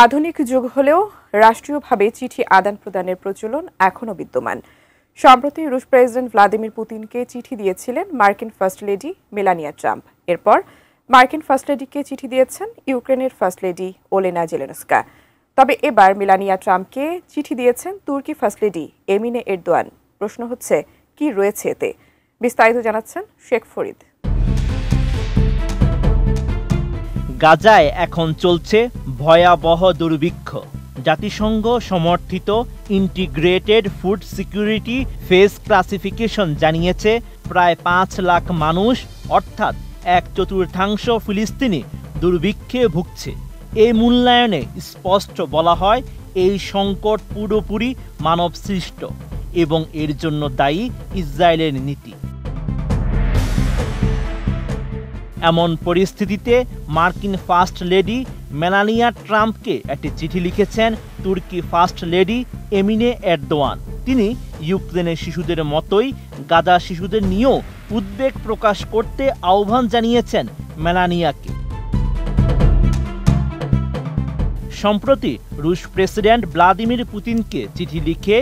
আধুনিক যুগ হলেও রাষ্ট্রীয়ভাবে চিঠি আদান-প্রদানের প্রচলন এখনো বিদ্যমান। সম্প্রতি রুশ প্রেসিডেন্ট ভ্লাদিমির পুতিনকে চিঠি দিয়েছিলেন মার্কিন ফার্স্ট লেডি মেলানিয়া ট্রাম্প। এরপর মার্কিন ফার্স্ট লেডিকে চিঠি দিয়েছেন ইউক্রেনের ফার্স্ট লেডি ওলেনা জেলেনস্কা। তবে এবার মেলানিয়া ট্রাম্পকে চিঠি দিয়েছেন তুর্কি ফার্স্ট লেডি এমিনে এরদোয়ান। প্রশ্ন হচ্ছে, কি রয়েছে এতে? বিস্তারিত জানাচ্ছেন শেখ ফরিদ। গাজায় এখন চলছে ভয়াবহ দুর্ভিক্ষ। জাতিসংঘ সমর্থিত integrated food security phase classification জানিয়েছে প্রায় 5 লাখ মানুষ অর্থাৎ 1/4 ফিলিস্তিনি দুর্ভিক্ষে ভুগছে। এই মূল্যায়নে স্পষ্ট বলা হয় এই সংকট পুরোপুরি মানব সৃষ্ট এবং এর জন্য দায়ী ইসরায়েলের নীতি। এমন পরিস্থিতিতে মার্কিন ফার্স্ট লেডি মেলানিয়া ট্রাম্পকে একটি চিঠি লিখেছেন তুর্কি ফার্স্ট লেডি এমিনে এরদোয়ান। তিনি ইউক্রেনের শিশুদের মতোই গাজা শিশুদের নিয়েও উদ্বেগ প্রকাশ করতে আহ্বান জানিয়েছেন মেলানিয়াকে। সম্প্রতি রুশ প্রেসিডেন্ট ভ্লাদিমির পুতিনকে চিঠি লিখে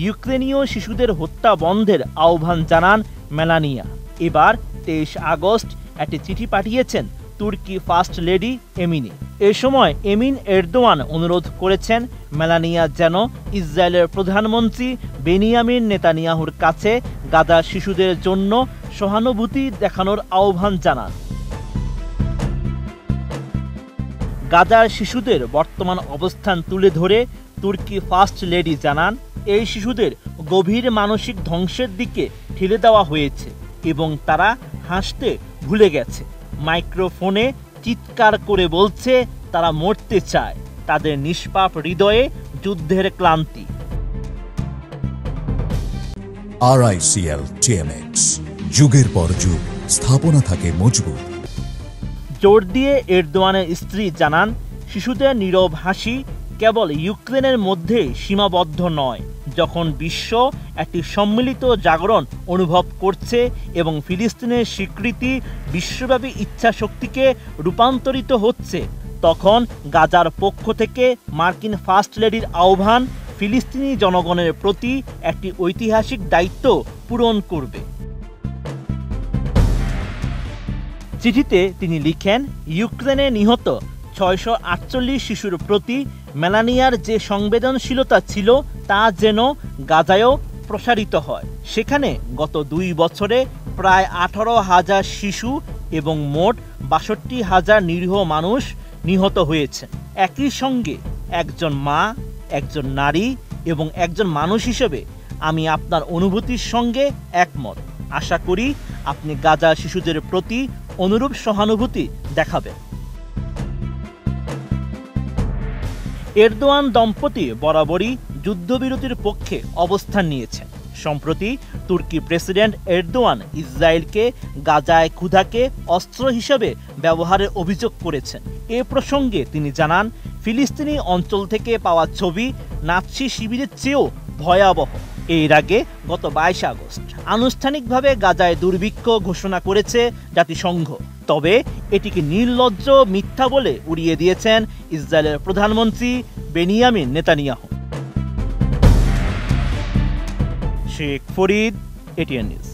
ইউক্রেনীয় শিশুদের হত্যা বন্ধের আহ্বান জানান মেলানিয়া। এবার 23 আগস্ট একটি চিঠি পাঠিয়েছেন তুর্কি ফার্স্ট লেডি এমিনে। এ সময় এমিন এরদোয়ান অনুরোধ করেছেন মেলানিয়া যেন ইসরায়েলের প্রধানমন্ত্রী বেনিয়ামিন নেতানিয়াহুর কাছে গাজা শিশুদের জন্য সহানুভূতি দেখানোর আহ্বান জানান। গাজার শিশুদের বর্তমান অবস্থান তুলে ধরে তুর্কি ফার্স্ট লেডি জানান, এই শিশুদের গভীর মানসিক ধ্বংসের দিকে ঠেলে দেওয়া হয়েছে এবং তারা হাসতে ভুলে গেছে। মাইক্রোফোনে চিৎকার করে বলছে তারা মরতে চায়, তাদের নিষ্পাপ হৃদয়ে যুদ্ধের ক্লান্তি। RICL TMX, যুগের পর যুগ স্থাপনা থাকে মজবুত। জোর দিয়ে এরদোয়ানের স্ত্রী জানান, শিশুদের নীরব হাসি কেবল ইউক্রেনের মধ্যে সীমাবদ্ধ নয়। যখন বিশ্ব একটি সম্মিলিত জাগরণ অনুভব করছে এবং ফিলিস্তিনের স্বীকৃতি বিশ্বব্যাপী ইচ্ছাশক্তিকে রূপান্তরিত হচ্ছে, তখন গাজার পক্ষ থেকে মার্কিন ফার্স্ট লেডির আহ্বান ফিলিস্তিনি জনগণের প্রতি একটি ঐতিহাসিক দায়িত্ব পূরণ করবে। চিঠিতে তিনি লিখেন, ইউক্রেনে নিহত 648 শিশুর প্রতি মেলানিয়ার যে সংবেদনশীলতা ছিল তা যেন গাজায়ও প্রসারিত হয়। সেখানে গত 2 বছরে প্রায় 18,000 শিশু এবং মোট 62,000 নিরীহ মানুষ নিহত হয়েছে। একই সঙ্গে একজন মা, একজন নারী এবং একজন মানুষ হিসেবে আমি আপনার অনুভূতির সঙ্গে একমত। আশা করি আপনি গাজা শিশুদের প্রতি অনুরূপ সহানুভূতি দেখাবেন। এরদোয়ান দম্পতি বরাবরই যুদ্ধবিরতির পক্ষে অবস্থান নিয়েছেন। সম্প্রতি তুর্কি প্রেসিডেন্ট এরদোয়ান ইসরায়েলকে গাজায় ক্ষুধাকে অস্ত্র হিসেবে ব্যবহারের অভিযোগ করেছেন। এ প্রসঙ্গে তিনি জানান, ফিলিস্তিনি অঞ্চল থেকে পাওয়া ছবি নাৎসি শিবিরের চেয়েও ভয়াবহ। এর আগে গত 22 আগস্ট আনুষ্ঠানিকভাবে গাজায় দুর্ভিক্ষ ঘোষণা করেছে জাতিসংঘ। তবে এটিকে নির্লজ্জ মিথ্যা বলে উড়িয়ে দিয়েছেন ইসরায়েলের প্রধানমন্ত্রী Benjamin Netanyahu. Sheikh Farid, ATN news.